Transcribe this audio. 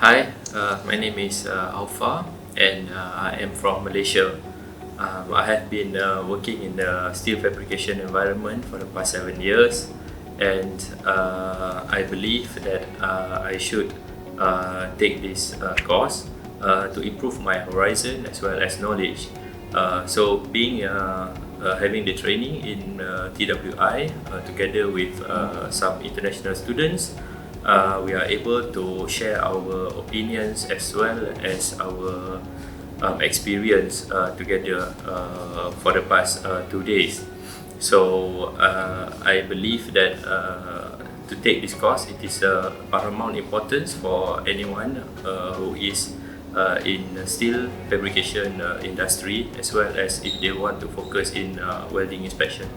My name is Alfa, and I am from Malaysia. I have been working in the steel fabrication environment for the past 7 years, and I believe that I should take this course to improve my horizon as well as knowledge. Having the training in TWI together with some international students, we are able to share our opinions as well as our experience together for the past 2 days. I believe that to take this course, it is paramount importance for anyone who is in steel fabrication industry, as well as if they want to focus in welding inspection.